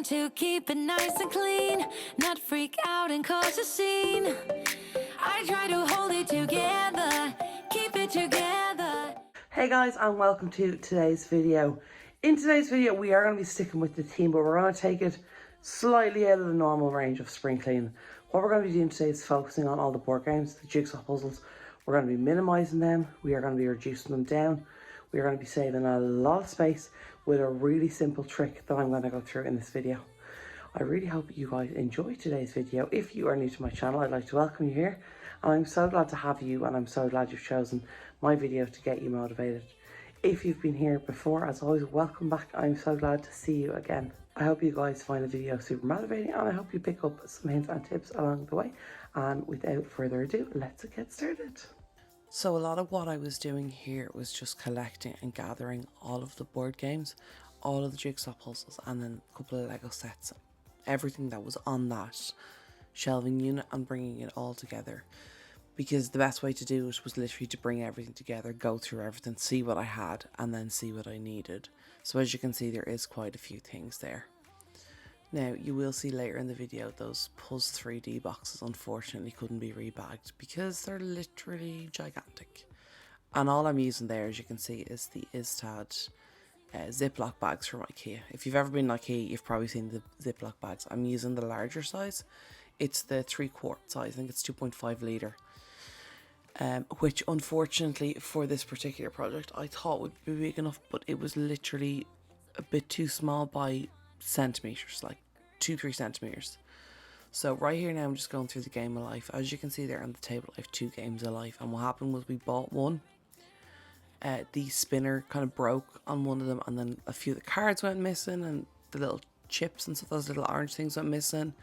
to keep it nice and clean, not freak out and cause a scene. I try to hold it together, keep it together. Hey guys, and welcome to today's video. In today's video we are going to be sticking with the theme, but we're going to take it slightly out of the normal range of spring cleaning. What we're going to be doing today is focusing on all the board games, the jigsaw puzzles. We're going to be minimising them, we are going to be reducing them down, we are going to be saving a lot of space with a really simple trick that I'm going to go through in this video. I really hope you guys enjoy today's video. If you are new to my channel, I'd like to welcome you here, and I'm so glad to have you, and I'm so glad you've chosen my video to get you motivated. If you've been here before, as always, welcome back. I'm so glad to see you again. I hope you guys find the video super motivating, and I hope you pick up some hints and tips along the way. And without further ado, let's get started. So a lot of what I was doing here was just collecting and gathering all of the board games, all of the jigsaw puzzles, and then a couple of Lego sets. Everything that was on that shelving unit and bringing it all together, because the best way to do it was literally to bring everything together, go through everything, see what I had, and then see what I needed. So as you can see, there is quite a few things there. Now you will see later in the video those Puzzle 3D boxes unfortunately couldn't be rebagged because they're literally gigantic, and all I'm using there, as you can see, is the Istad Ziploc bags from IKEA. If you've ever been in IKEA, you've probably seen the Ziploc bags. I'm using the larger size. It's the 3/4 size. I think it's 2.5 litre. Which unfortunately for this particular project I thought would be big enough, but it was literally a bit too small by centimetres, like 2-3 centimetres. So right here now I'm just going through the game of life. As you can see there on the table, I have 2 games of life, and what happened was we bought one. The spinner kind of broke on one of them, and then a few of the cards went missing, and the little chips and stuff, those little orange things went missing.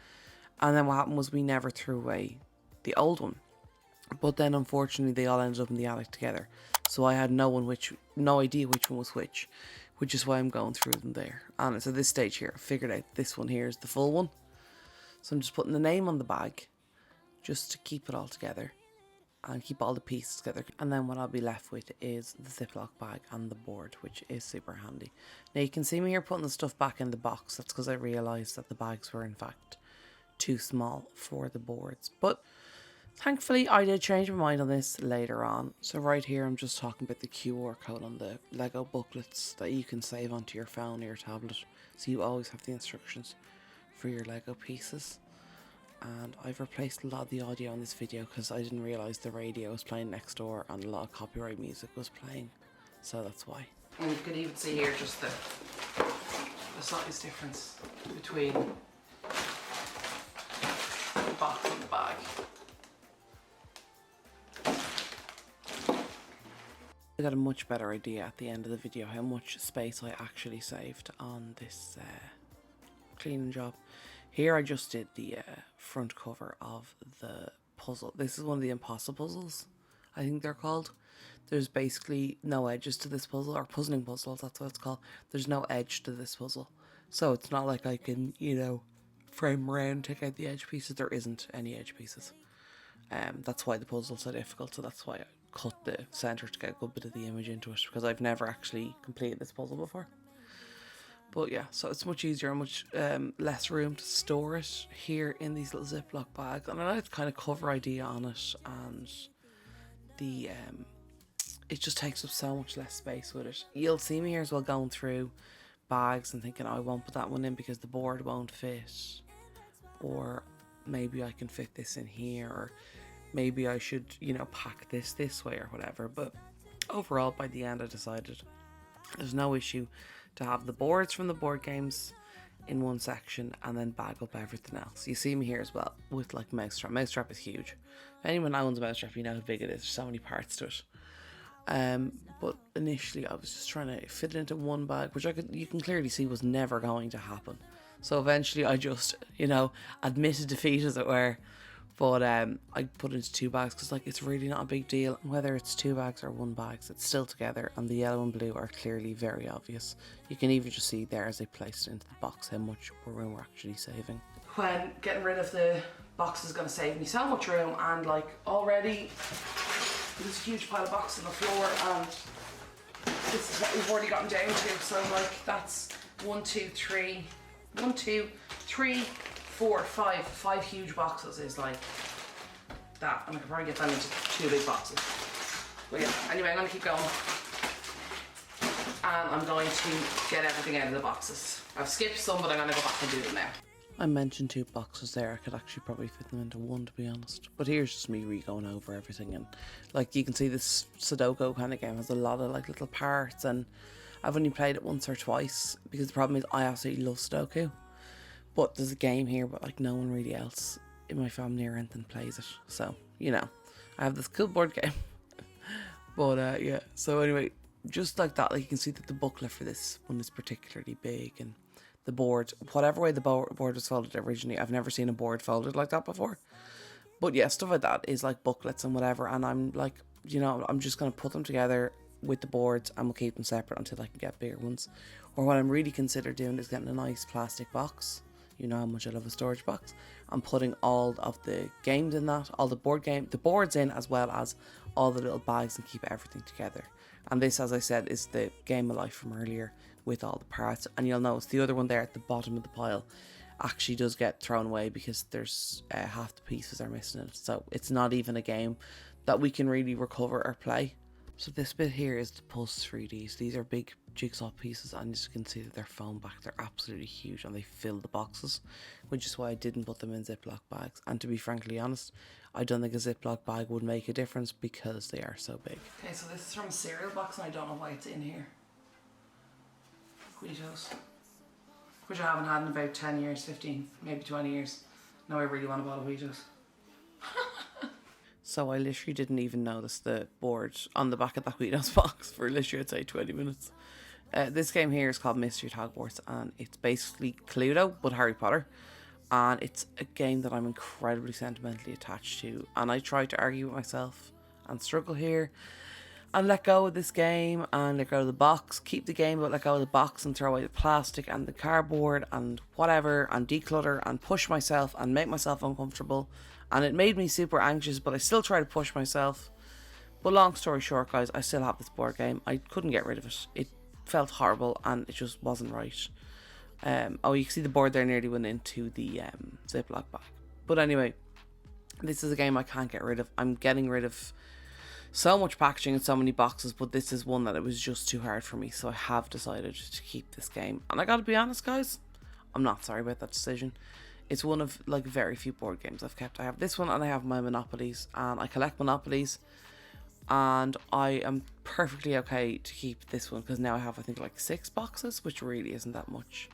And then what happened was we never threw away the old one, but then unfortunately they all ended up in the attic together, so I had no idea which one was which is why I'm going through them there. And it's at this stage here I figured out this one here is the full one, so I'm just putting the name on the bag just to keep it all together and keep all the pieces together. And then what I'll be left with is the Ziploc bag and the board, which is super handy. Now you can see me here putting the stuff back in the box. That's because I realised that the bags were in fact too small for the boards, but thankfully I did change my mind on this later on. So right here I'm just talking about the QR code on the Lego booklets that you can save onto your phone or your tablet, so you always have the instructions for your Lego pieces. And I've replaced a lot of the audio in this video because I didn't realise the radio was playing next door and a lot of copyright music was playing, so that's why. And you can even see here just the size difference between the box and the bag. I got a much better idea at the end of the video how much space I actually saved on this cleaning job. Here I just did the front cover of the puzzle. This is one of the impossible puzzles, I think they're called. There's basically no edges to this puzzle, or puzzling puzzles, that's what it's called. There's no edge to this puzzle, so it's not like I can, you know, frame around, take out the edge pieces. There isn't any edge pieces. That's why the puzzle's so difficult, so that's why I cut the centre to get a good bit of the image into it, because I've never actually completed this puzzle before. But yeah, so it's much easier and much less room to store it here in these little Ziploc bags. And I like the kind of cover idea on it, and the it just takes up so much less space with it. You'll see me here as well going through bags and thinking, oh, I won't put that one in because the board won't fit, or maybe I can fit this in here, or maybe I should, you know, pack this way or whatever. But overall, by the end I decided there's no issue to have the boards from the board games in one section and then bag up everything else. You see me here as well with like mousetrap. Mousetrap is huge. If anyone owns a mousetrap, you know how big it is. There's so many parts to it. But initially I was just trying to fit it into one bag, which you can clearly see was never going to happen. So eventually I just, you know, admitted defeat, as it were. But I put it into 2 bags because, like, it's really not a big deal. And whether it's 2 bags or 1 bag, it's still together. And the yellow and blue are clearly very obvious. You can even just see there as I placed it into the box how much room we're actually saving. When getting rid of the box is going to save me so much room, and like already there's a huge pile of boxes on the floor, and this is what we've already gotten down to. So like that's 1, 2, 3, 1, 2, 3, 4, 5. 5 huge boxes is like that. And I could probably get them into 2 big boxes. But yeah, anyway, I'm going to keep going. And I'm going to get everything out of the boxes. I've skipped some, but I'm going to go back and do them now. I mentioned 2 boxes there. I could actually probably fit them into 1, to be honest. But here's just me going over everything. And like you can see, this Sudoku kind of game has a lot of like little parts. And I've only played it once or twice because the problem is I absolutely love Sudoku. But there's a game here, but like no one really else in my family or anything plays it. So, you know, I have this cool board game. But yeah, so anyway, just like that, like you can see that the booklet for this one is particularly big, and the board, whatever way the board was folded originally, I've never seen a board folded like that before. But yeah, stuff like that is like booklets and whatever, and I'm like, you know, I'm just going to put them together with the boards and we'll keep them separate until I can get bigger ones. Or what I'm really considering doing is getting a nice plastic box. You know how much I love a storage box. I'm putting all of the games in that, all the boards in, as well as all the little bags, and keep everything together. And this, as I said, is the game of life from earlier with all the parts. And you'll notice the other one there at the bottom of the pile actually does get thrown away because there's half the pieces are missing in it. So it's not even a game that we can really recover or play. So this bit here is the Pulse 3Ds. These are big jigsaw pieces, and as you can see that they're foam back. They're absolutely huge and they fill the boxes, which is why I didn't put them in Ziploc bags. And to be frankly honest, I don't think a Ziploc bag would make a difference because they are so big. Okay, so this is from a cereal box and I don't know why it's in here. Guitos, which I haven't had in about 10 years, 15, maybe 20 years. Now I really want a bottle of Guitos. So I literally didn't even notice the board on the back of that Guitos box for literally, I'd say, 20 minutes. This game here is called Mystery at Hogwarts, and it's basically Cluedo, but Harry Potter. And it's a game that I'm incredibly sentimentally attached to. And I try to argue with myself and struggle here and let go of this game and let go of the box. Keep the game, but let go of the box and throw away the plastic and the cardboard and whatever, and declutter and push myself and make myself uncomfortable. And it made me super anxious, but I still try to push myself. But long story short, guys, I still have this board game. I couldn't get rid of it. It felt horrible and it just wasn't right. Oh, you can see the board there nearly went into the Ziploc bag. But anyway, this is a game I can't get rid of. I'm getting rid of so much packaging and so many boxes, but this is one that it was just too hard for me. So I have decided to keep this game. And I gotta be honest, guys, I'm not sorry about that decision. It's one of like very few board games I've kept. I have this one and I have my Monopolies, and I collect Monopolies, and I am perfectly okay to keep this one because now I have, I think, like 6 boxes, which really isn't that much.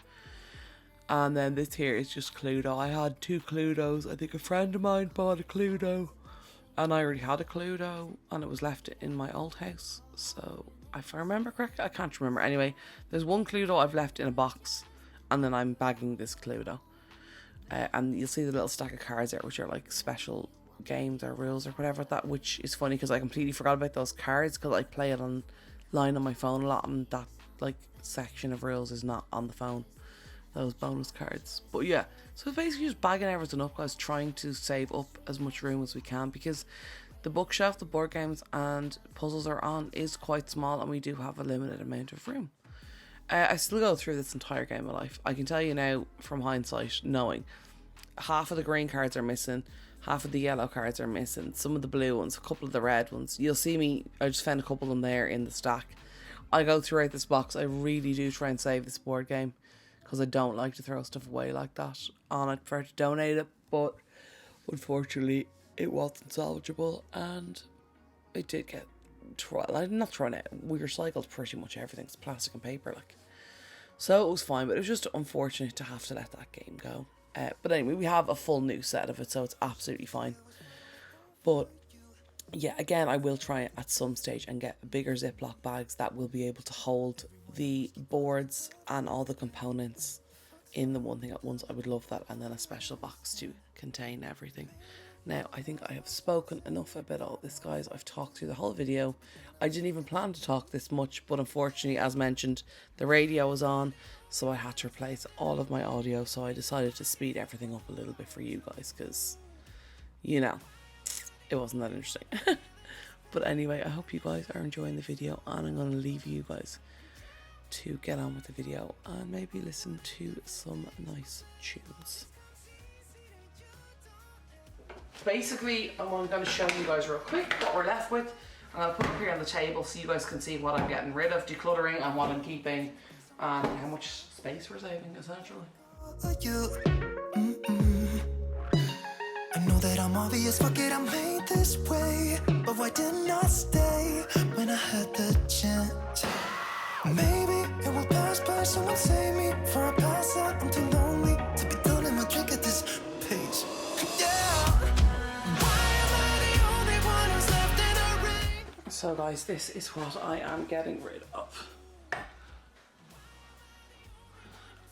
And then this here is just Cluedo. I had 2 Cluedos. I think a friend of mine bought a Cluedo, and I already had a Cluedo, and it was left in my old house. So if I remember correctly, I can't remember. Anyway, there's 1 Cluedo I've left in a box, and then I'm bagging this Cluedo. And you'll see the little stack of cards there, which are like special games or rules or whatever that, which is funny because I completely forgot about those cards because I play it online on my phone a lot, and that like section of rules is not on the phone, those bonus cards. But yeah, so it's basically just bagging everything up, guys, trying to save up as much room as we can because the bookshelf the board games and puzzles are on is quite small, and we do have a limited amount of room. I still go through this entire game of life. I can tell you now from hindsight, knowing half of the green cards are missing, half of the yellow cards are missing, some of the blue ones, a couple of the red ones. You'll see me, I just found a couple of them there in the stack. I go throughout this box. I really do try and save this board game because I don't like to throw stuff away like that, and I'd prefer to donate it, but unfortunately it wasn't salvageable, and it did get I'm not throwing it. We recycled pretty much everything. It's plastic and paper, like. So it was fine, but it was just unfortunate to have to let that game go. But anyway, we have a full new set of it, so it's absolutely fine. But yeah, again, I will try at some stage and get bigger Ziploc bags that will be able to hold the boards and all the components in the one thing at once. I would love that, and then a special box to contain everything. Now, I think I have spoken enough about all this, guys. I've talked through the whole video. I didn't even plan to talk this much, but unfortunately, as mentioned, the radio was on, so I had to replace all of my audio, so I decided to speed everything up a little bit for you guys, because, you know, it wasn't that interesting. But anyway, I hope you guys are enjoying the video, and I'm going to leave you guys to get on with the video and maybe listen to some nice tunes. Basically, I'm going to show you guys real quick what we're left with, and I'll put it here on the table so you guys can see what I'm getting rid of, decluttering, and what I'm keeping, and how much space we're saving, essentially. I know that I'm obvious, fuck it, I'm made this way. But why didn't I stay when I had the chance? Maybe it will pass by, someone save me for a pass out. I'm too lonely to be done in my drink at this pace. Yeah. Why am I the only one who's left in the rain? So guys, this is what I am getting rid of.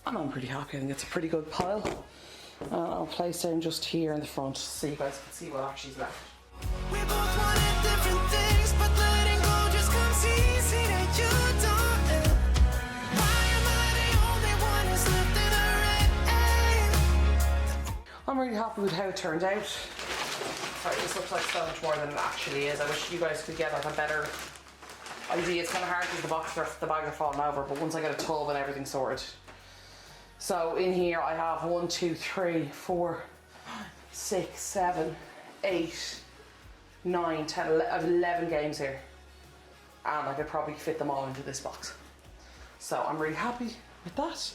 And I'm pretty happy. I think it's a pretty good pile. I'll place them just here in the front so you guys can see what actually is left. We both wanted different things, but letting go just comes easy that you don't. Why am I the only one who's left in the rain? I'm really happy with how it turned out. Sorry, this looks like so much more than it actually is. I wish you guys could get like a better idea. It's kind of hard because the bags are falling over, but once I get a tub and everything sorted. So in here I have 1, 2, 3, 4, 6, 7, 8, 9, 10, 11 games here. And I could probably fit them all into this box. So I'm really happy with that.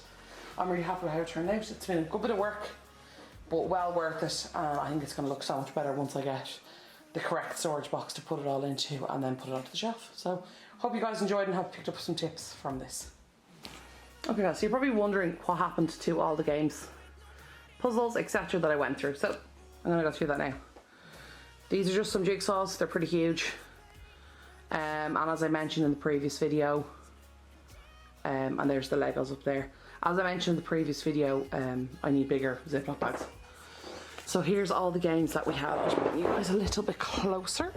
I'm really happy with how it turned out. It's been a good bit of work, but well worth it. And I think it's going to look so much better once I get the correct storage box to put it all into and then put it onto the shelf. So hope you guys enjoyed and have picked up some tips from this. Okay guys, so you're probably wondering what happened to all the games, puzzles, etc. that I went through. So I'm going to go through that now. These are just some jigsaws, they're pretty huge. And as I mentioned in the previous video, and there's the Legos up there. As I mentioned in the previous video, I need bigger Ziploc bags. So here's all the games that we have. I'll just bring you guys a little bit closer.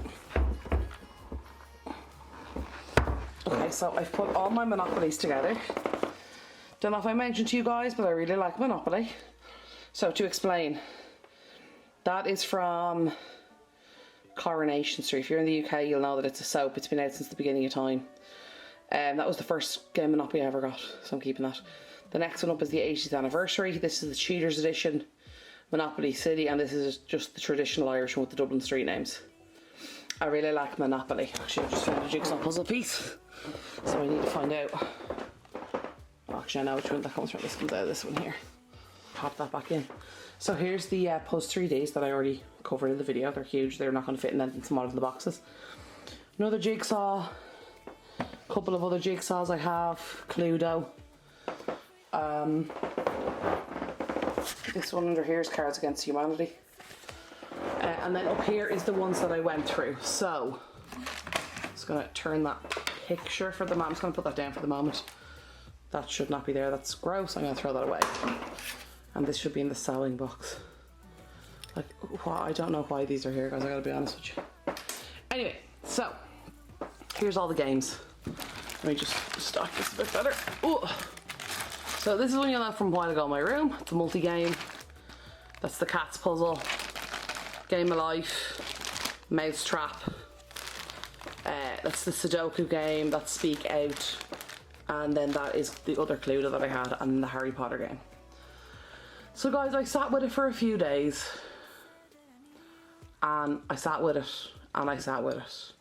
Okay, so I've put all my Monopolies together. Don't know if I mentioned to you guys, but I really like Monopoly. So to explain, that is from Coronation Street. If you're in the UK, you'll know that it's a soap. It's been out since the beginning of time. That was the first game Monopoly I ever got, so I'm keeping that. The next one up is the 80th anniversary. This is the Cheaters edition, Monopoly City, and this is just the traditional Irish one with the Dublin street names. I really like Monopoly. Actually, I just found a jigsaw puzzle piece, so I need to find out. Actually, I know which one that comes from. This comes out of this one here. Pop that back in. So here's the Puzzle 3Ds that I already covered in the video. They're huge. They're not going to fit in anything smaller than the boxes. Another jigsaw. A couple of other jigsaws I have. Cluedo. This one under here is Cards Against Humanity. And then up here is the ones that I went through. So, I'm just going to turn that picture for the moment. I'm just going to put that down for the moment. That should not be there, that's gross. I'm going to throw that away. And this should be in the sewing box. Like, I don't know why these are here, guys, I gotta be honest with you. Anyway, so, here's all the games. Let me just stock this a bit better. Ooh. So this is one you'll have from a while ago in my room. It's a multi-game. That's the Cats Puzzle, Game of Life, Mousetrap. That's the Sudoku game, that's Speak Out. And then that is the other Cluedo that I had, and the Harry Potter game. So guys, I sat with it for a few days. And I sat with it, and I sat with it.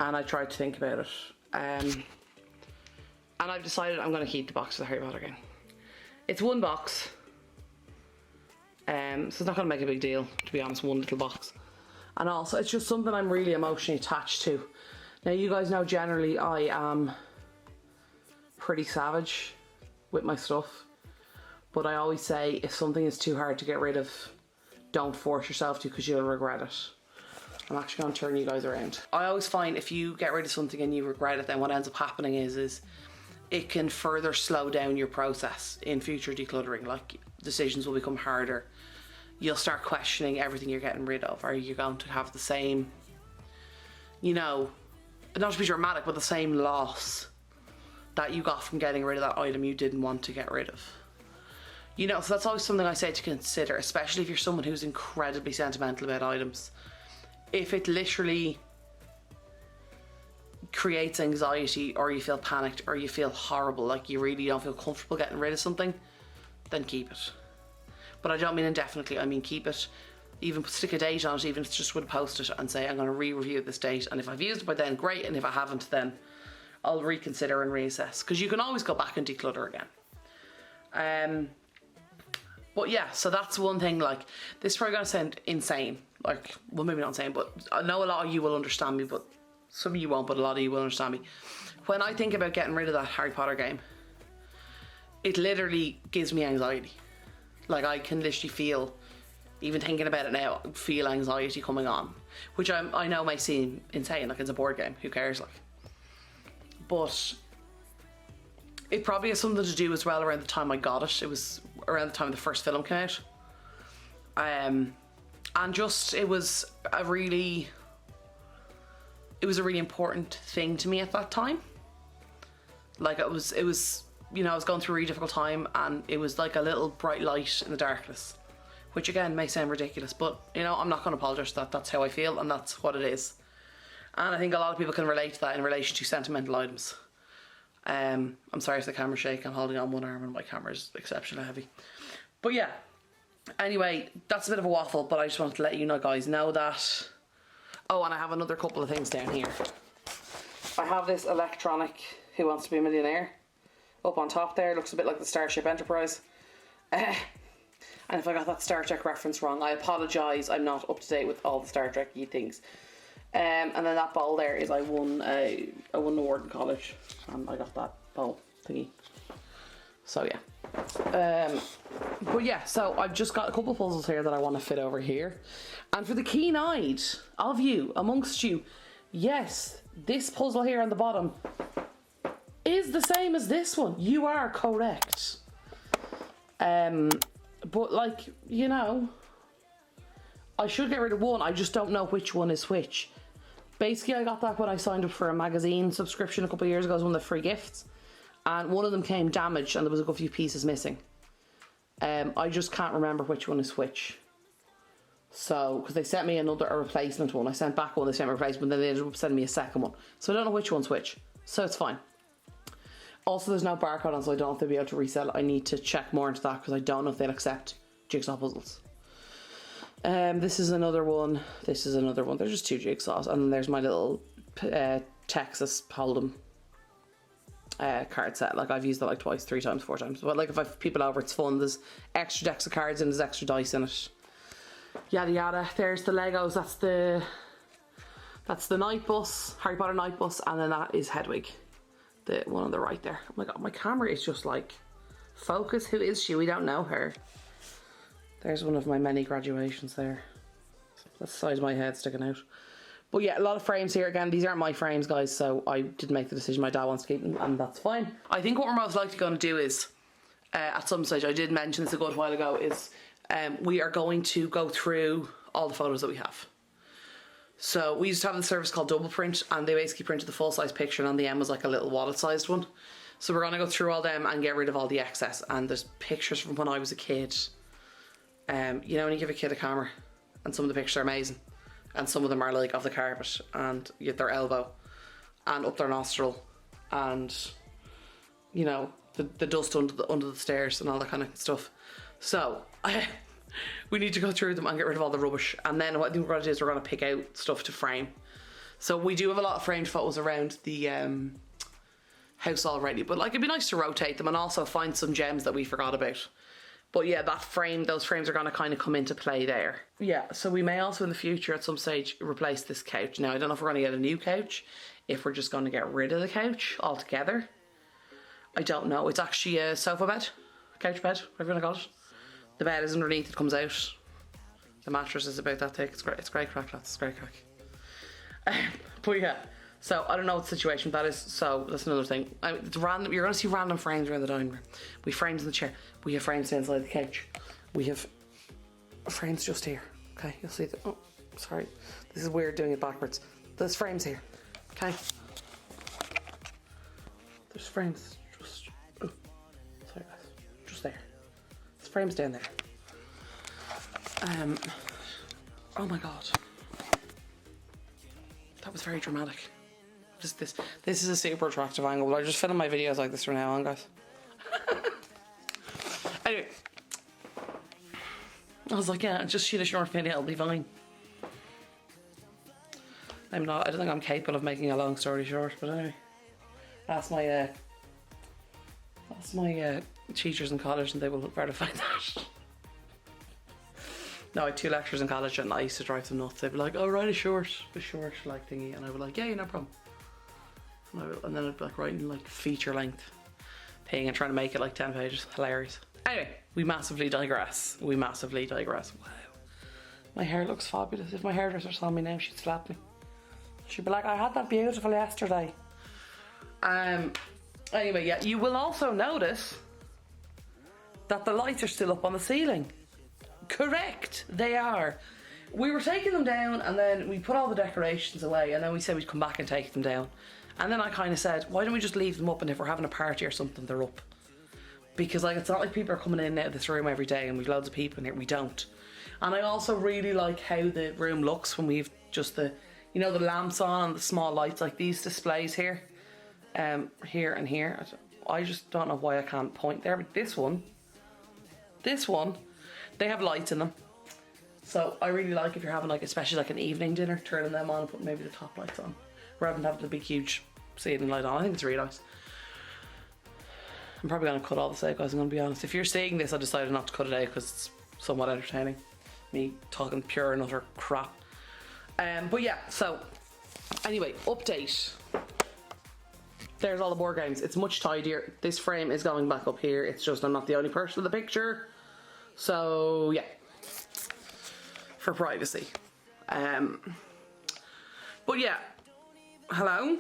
And I tried to think about it. And I've decided I'm going to keep the box of the Harry Potter game. It's one box. So it's not going to make a big deal, to be honest, one little box. And also, it's just something I'm really emotionally attached to. Now, you guys know generally I am pretty savage with my stuff, but I always say if something is too hard to get rid of, don't force yourself to, because you'll regret it. I'm actually going to turn you guys around. I always find if you get rid of something and you regret it, then what ends up happening is it can further slow down your process in future decluttering. Like, decisions will become harder. You'll start questioning everything you're getting rid of. Are you going to have the same, you know, not to be dramatic, but the same loss that you got from getting rid of that item you didn't want to get rid of? You know, so that's always something I say to consider, especially if you're someone who's incredibly sentimental about items. If it literally creates anxiety, or you feel panicked, or you feel horrible, like you really don't feel comfortable getting rid of something, then keep it. But I don't mean indefinitely, I mean keep it. Even stick a date on it, even if it's just with a post-it, and say I'm going to re-review this date, and if I've used it by then, great, and if I haven't, then I'll reconsider and reassess, because you can always go back and declutter again. But yeah, so that's one thing. Like, this is probably going to sound insane, like, well, maybe not insane, but I know a lot of you will understand me, but some of you won't, but a lot of you will understand me. When I think about getting rid of that Harry Potter game, it literally gives me anxiety. Like, I can literally feel, even thinking about it now, feel anxiety coming on, which I know may seem insane, like it's a board game, who cares, like. But it probably has something to do as well around the time I got it. It was around the time the first film came out. And just, it was a really important thing to me at that time. Like, it was, you know, I was going through a really difficult time, and it was like a little bright light in the darkness. Which again may sound ridiculous, but you know, I'm not going to apologise for that. That's how I feel, and that's what it is. And I think a lot of people can relate to that in relation to sentimental items. I'm sorry if the camera shake. I'm holding on one arm and my camera is exceptionally heavy. But yeah, anyway, that's a bit of a waffle, but I just wanted to let you know, guys, know that. Oh, and I have another couple of things down here. I have this electronic Who Wants to Be a Millionaire up on top there. It looks a bit like the Starship Enterprise. And if I got that Star Trek reference wrong, I apologise. I'm not up to date with all the Star Trek-y things. And then that bowl there is, I won an award in college, and I got that bowl thingy. So yeah. But yeah, so I've just got a couple of puzzles here that I want to fit over here. And for the keen-eyed of you, amongst you, yes, this puzzle here on the bottom is the same as this one. You are correct. But like, you know, I should get rid of one, I just don't know which one is which. Basically, I got that when I signed up for a magazine subscription a couple of years ago as one of the free gifts. And one of them came damaged and there was a good few pieces missing. I just can't remember which one is which. So, because they sent me a replacement one. I sent back one, they sent me a replacement, then they ended up sending me a second one. So I don't know which one's which. So it's fine. Also, there's no barcode on, so I don't know if they'll be able to resell it. I need to check more into that because I don't know if they'll accept jigsaw puzzles. This is another one. This is another one. There's just two jigsaws, and then there's my little Texas Hold'em card set. Like, I've used that like twice, 3 times, 4 times. But like, if I've people over, it's fun. There's extra decks of cards and there's extra dice in it. Yada yada. There's the Legos. That's the night bus, Harry Potter night bus, and then that is Hedwig, the one on the right there. Oh my god, my camera is just like, focus. Who is she? We don't know her. There's one of my many graduations there. That's the size of my head sticking out. But yeah, a lot of frames here. Again, these aren't my frames, guys, so I did make the decision. My dad wants to keep them, and that's fine. I think what we're most likely going to do is, at some stage, I did mention this a good while ago, is we are going to go through all the photos that we have. So we used to have the service called Double Print, and they basically printed the full-size picture, and on the end was like a little wallet-sized one. So we're going to go through all them and get rid of all the excess. And there's pictures from when I was a kid. You know, when you give a kid a camera, and some of the pictures are amazing, and some of them are like off the carpet, and you get their elbow, and up their nostril, and you know, the dust under the stairs and all that kind of stuff. So we need to go through them and get rid of all the rubbish, and then what I think we're going to do is we're going to pick out stuff to frame. So we do have a lot of framed photos around the house already, but like, it'd be nice to rotate them and also find some gems that we forgot about. But yeah, those frames are going to kind of come into play there. Yeah, so we may also in the future at some stage replace this couch. Now, I don't know if we're going to get a new couch, if we're just going to get rid of the couch altogether. I don't know. It's actually a sofa bed, couch bed, whatever you want to call it. The bed is underneath, it comes out. The mattress is about that thick. It's great crack, lads. It's great crack. But yeah, so I don't know what the situation that is, so that's another thing. It's random. You're going to see random frames around the dining room. We have frames in the chair. We have frames inside the couch. We have frames just here. Okay, you'll see that. Oh, sorry. This is weird doing it backwards. There's frames here. Okay. There's frames just. Oh, sorry guys. Just there. There's frames down there. Oh my god. That was very dramatic. This is a super attractive angle, but I just film my videos like this from now on, guys. Anyway, I was like, yeah, just shoot a short video, it'll be fine. I don't think I'm capable of making a long story short, but anyway. That's my teachers in college and they will verify that. No, I had 2 lecturers in college and I used to drive them nuts. They'd be like, oh, write a short like thingy, and I would like, yeah, no problem. And then I'd be like writing like feature length thing and trying to make it like 10 pages. Hilarious. Anyway, we massively digress. Wow. My hair looks fabulous. If my hairdresser saw me now, she'd slap me. She'd be like, I had that beautiful yesterday. Anyway, yeah, you will also notice that the lights are still up on the ceiling. Correct, they are. We were taking them down and then we put all the decorations away and then we said we'd come back and take them down. And then I kind of said, why don't we just leave them up, and if we're having a party or something, they're up. Because like, it's not like people are coming in and out of this room every day and we've loads of people in here. We don't. And I also really like how the room looks when we've just the lamps on and the small lights, like these displays here. Here and here. I just don't know why I can't point there, but this one, they have lights in them. So I really like if you're having like, especially like an evening dinner, turning them on and putting maybe the top lights on, rather than having the big huge ceiling light on. I think it's really nice. I'm probably going to cut all this out, guys, I'm going to be honest. If you're seeing this, I decided not to cut it out because it's somewhat entertaining. Me talking pure and utter crap. But yeah, so anyway, update. There's all the board games. It's much tidier. This frame is going back up here. It's just I'm not the only person in the picture. So yeah, for privacy. But yeah, hello.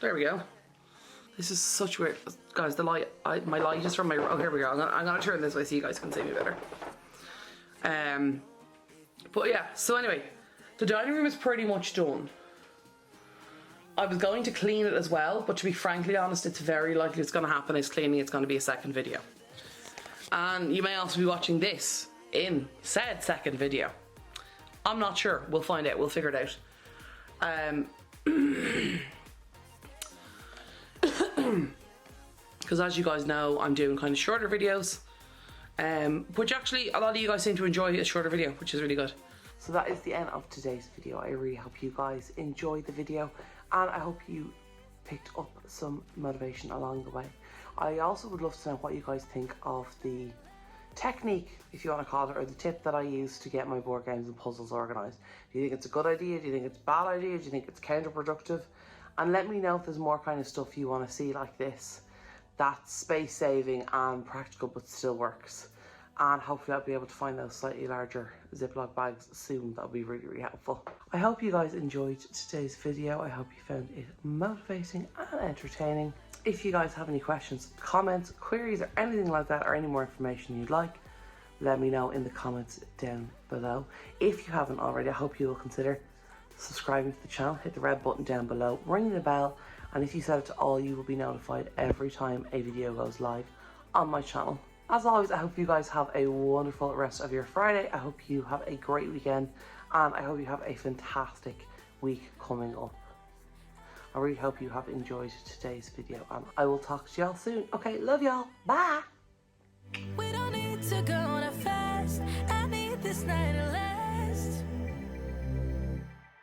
There we go. This is such weird, guys. The light, my light is from my. Oh, here we go. I'm gonna turn this way so you guys can see me better. But yeah. So anyway, the dining room is pretty much done. I was going to clean it as well, but to be frankly honest, it's very likely it's going to happen is cleaning. It's going to be a second video. And you may also be watching this in said second video. I'm not sure. We'll find out. We'll figure it out. Because as you guys know, I'm doing kind of shorter videos. Which actually, a lot of you guys seem to enjoy a shorter video, which is really good. So that is the end of today's video. I really hope you guys enjoyed the video. And I hope you picked up some motivation along the way. I also would love to know what you guys think of the technique, if you want to call it, or the tip that I use to get my board games and puzzles organised. Do you think it's a good idea? Do you think it's a bad idea? Do you think it's counterproductive? And let me know if there's more kind of stuff you want to see like this, that's space saving and practical but still works. And hopefully I'll be able to find those slightly larger Ziploc bags soon. That'll be really, really helpful. I hope you guys enjoyed today's video. I hope you found it motivating and entertaining. If you guys have any questions, comments, queries, or anything like that, or any more information you'd like, let me know in the comments down below. If you haven't already, I hope you will consider subscribing to the channel. Hit the red button down below, ring the bell, and if you set it to all, you will be notified every time a video goes live on my channel. As always, I hope you guys have a wonderful rest of your Friday. I hope you have a great weekend, and I hope you have a fantastic week coming up. I really hope you have enjoyed today's video, and I will talk to y'all soon. Okay, love y'all. Bye. We don't need to go on a fast. I need this night to last.